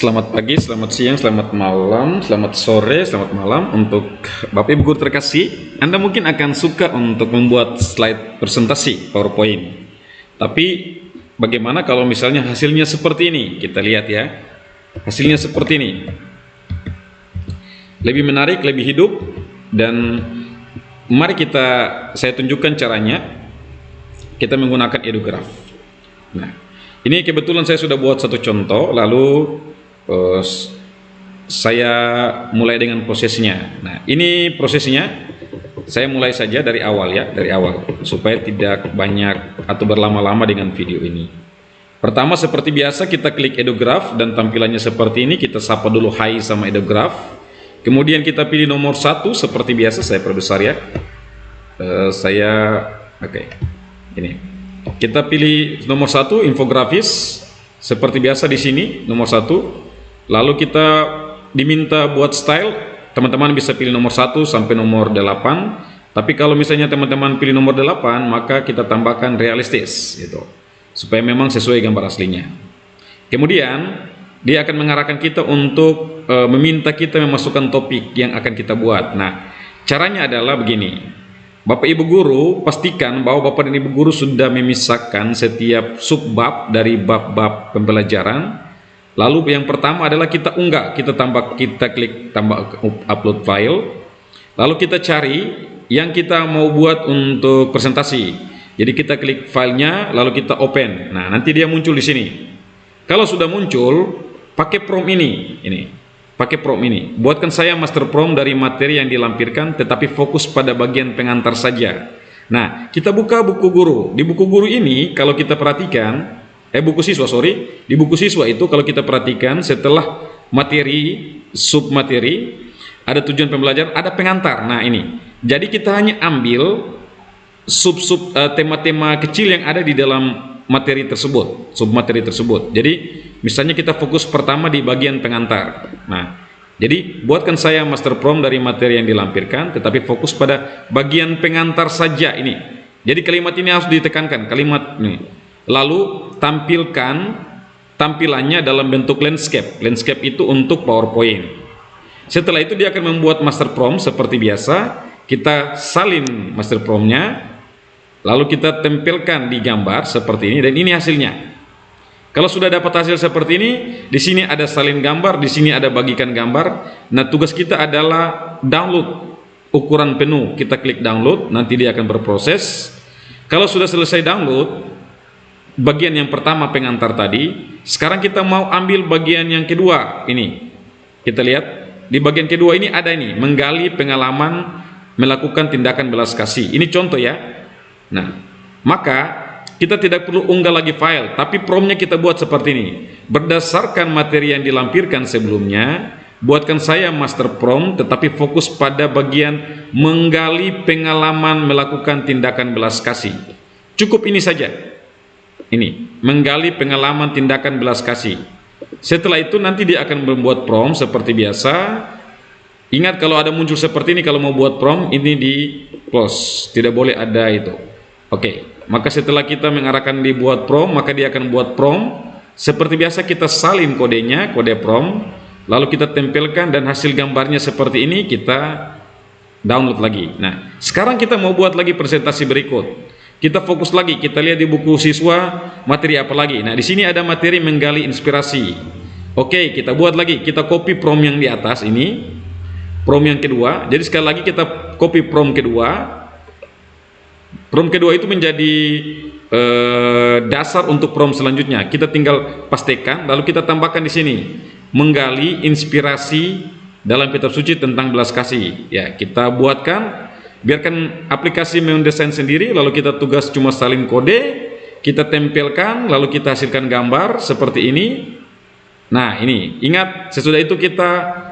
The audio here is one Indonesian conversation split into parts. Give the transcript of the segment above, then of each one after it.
Selamat pagi, selamat siang, selamat malam, selamat sore, selamat malam untuk Bapak Ibu guru terkasih. Anda mungkin akan suka untuk membuat slide presentasi PowerPoint. Tapi bagaimana kalau misalnya hasilnya seperti ini? Kita lihat ya. Hasilnya seperti ini. Lebih menarik, lebih hidup, dan mari saya tunjukkan caranya. Kita menggunakan EduGraph. Nah, ini kebetulan saya sudah buat satu contoh, lalu saya mulai dengan prosesnya. Nah, ini prosesnya. Saya mulai saja dari awal ya, dari awal supaya tidak banyak atau berlama-lama dengan video ini. Pertama, seperti biasa kita klik EduGraph dan tampilannya seperti ini. Kita sapa dulu hai sama EduGraph. Kemudian kita pilih nomor 1 seperti biasa. Saya perbesar ya. Oke. Ini. Kita pilih nomor 1 infografis seperti biasa di sini nomor 1. Lalu kita diminta buat style, teman-teman bisa pilih nomor 1 sampai nomor 8. Tapi kalau misalnya teman-teman pilih nomor 8, maka kita tambahkan realistis gitu. Supaya memang sesuai gambar aslinya. Kemudian dia akan mengarahkan kita untuk meminta kita memasukkan topik yang akan kita buat. Nah, caranya adalah begini. Bapak Ibu guru pastikan bahwa Bapak dan Ibu guru sudah memisahkan setiap subbab dari bab-bab pembelajaran. Lalu yang pertama adalah kita unggah, kita klik tambah upload file. Lalu kita cari yang kita mau buat untuk presentasi. Jadi kita klik filenya, lalu kita open. Nah, nanti dia muncul di sini. Kalau sudah muncul, pakai prompt ini. Pakai prompt ini. Buatkan saya master prompt dari materi yang dilampirkan, tetapi fokus pada bagian pengantar saja. Nah, kita buka buku guru. Di buku guru ini, kalau kita perhatikan, buku siswa, sorry. Di buku siswa itu kalau kita perhatikan setelah materi, submateri, ada tujuan pembelajaran, ada pengantar. Nah, ini. Jadi kita hanya ambil tema-tema kecil yang ada di dalam materi tersebut, submateri tersebut. Jadi, misalnya kita fokus pertama di bagian pengantar. Nah, jadi buatkan saya master prompt dari materi yang dilampirkan, tetapi fokus pada bagian pengantar saja ini. Jadi kalimat ini harus ditekankan, kalimat ini. Lalu tampilkan tampilannya dalam bentuk landscape. Landscape itu untuk PowerPoint. Setelah itu dia akan membuat master prompt seperti biasa. Kita salin master promptnya, lalu kita tempelkan di gambar seperti ini, dan ini hasilnya. Kalau sudah dapat hasil seperti ini, di sini ada salin gambar, di sini ada bagikan gambar. Nah, tugas kita adalah download ukuran penuh. Kita klik download, nanti dia akan berproses. Kalau sudah selesai download bagian yang pertama pengantar tadi, sekarang kita mau ambil bagian yang kedua ini. Kita lihat di bagian kedua ini ada ini, menggali pengalaman melakukan tindakan belas kasih. Ini contoh ya. Nah, maka kita tidak perlu unggah lagi file, tapi promptnya kita buat seperti ini. Berdasarkan materi yang dilampirkan sebelumnya, buatkan saya master prompt, tetapi fokus pada bagian menggali pengalaman melakukan tindakan belas kasih. Cukup ini saja. Ini, menggali pengalaman tindakan belas kasih. Setelah itu nanti dia akan membuat prompt seperti biasa. Ingat, kalau ada muncul seperti ini, kalau mau buat prompt, ini di close. Tidak boleh ada itu. Oke, maka setelah kita mengarahkan dibuat prompt, maka dia akan buat prompt. Seperti biasa kita salin kodenya, kode prompt. Lalu kita tempelkan dan hasil gambarnya seperti ini, kita download lagi. Nah, sekarang kita mau buat lagi presentasi berikut. Kita fokus lagi, kita lihat di buku siswa materi apa lagi. Nah, di sini ada materi menggali inspirasi. Oke, kita buat lagi, kita copy prompt yang di atas ini, prompt yang kedua. Jadi sekali lagi kita copy prompt kedua. Prompt kedua itu menjadi dasar untuk prompt selanjutnya. Kita tinggal pastikan, lalu kita tambahkan di sini, menggali inspirasi dalam kitab suci tentang belas kasih. Ya, kita buatkan. Biarkan aplikasi mendesain sendiri, lalu kita tugas cuma salin kode, kita tempelkan, lalu kita hasilkan gambar seperti ini. Nah, ini, ingat, sesudah itu kita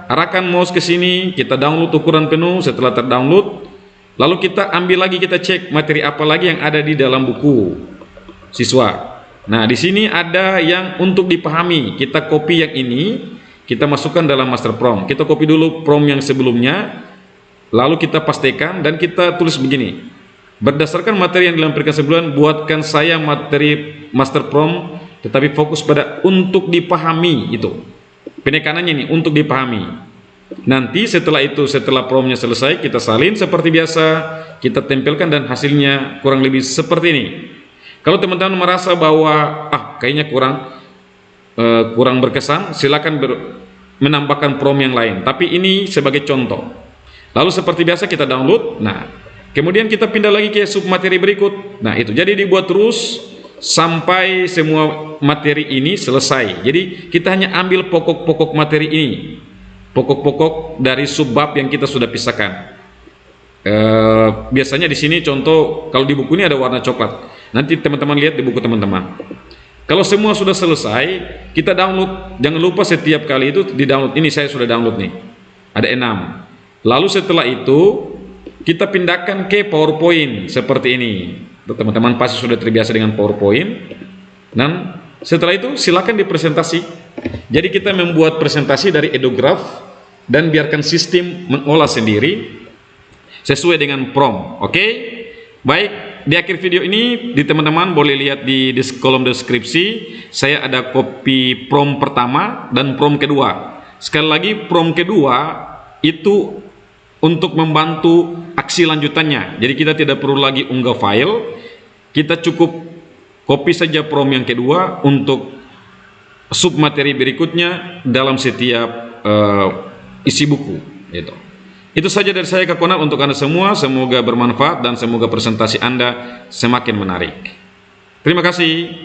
arahkan mouse ke sini, kita download ukuran penuh. Setelah terdownload, lalu kita ambil lagi, kita cek materi apa lagi yang ada di dalam buku siswa. Nah, di sini ada yang untuk dipahami. Kita copy yang ini, kita masukkan dalam master prompt. Kita copy dulu prompt yang sebelumnya, lalu kita pastikan dan kita tulis begini. Berdasarkan materi yang dilampirkan sebelumnya, buatkan saya materi master prompt, tetapi fokus pada untuk dipahami itu. penekanannya nih untuk dipahami. Nanti setelah itu, setelah promnya selesai, kita salin seperti biasa, kita tempelkan dan hasilnya kurang lebih seperti ini. Kalau teman-teman merasa bahwa kayaknya kurang berkesan, silakan menambahkan prom yang lain. Tapi ini sebagai contoh. Lalu seperti biasa kita download. Nah, kemudian kita pindah lagi ke submateri berikut. Nah, itu jadi dibuat terus sampai semua materi ini selesai. Jadi kita hanya ambil pokok-pokok materi ini, pokok-pokok dari subbab yang kita sudah pisahkan. Biasanya di sini contoh, kalau di buku ini ada warna coklat. Nanti teman-teman lihat di buku teman-teman. Kalau semua sudah selesai, kita download. Jangan lupa setiap kali itu di download. Ini saya sudah download nih, ada 6. Lalu setelah itu kita pindahkan ke PowerPoint seperti ini. Teman-teman pasti sudah terbiasa dengan PowerPoint. Dan setelah itu silakan dipresentasi. Jadi kita membuat presentasi dari EduGraph dan biarkan sistem mengolah sendiri sesuai dengan prom. Oke? Baik, di akhir video ini teman-teman boleh lihat di kolom deskripsi, saya ada copy prom pertama dan prom kedua. Sekali lagi, prom kedua itu untuk membantu aksi lanjutannya. Jadi kita tidak perlu lagi unggah file, kita cukup copy saja prom yang kedua untuk submateri berikutnya dalam setiap isi buku. Itu saja dari saya, Kak Konal, untuk Anda semua. Semoga bermanfaat dan semoga presentasi Anda semakin menarik. Terima kasih.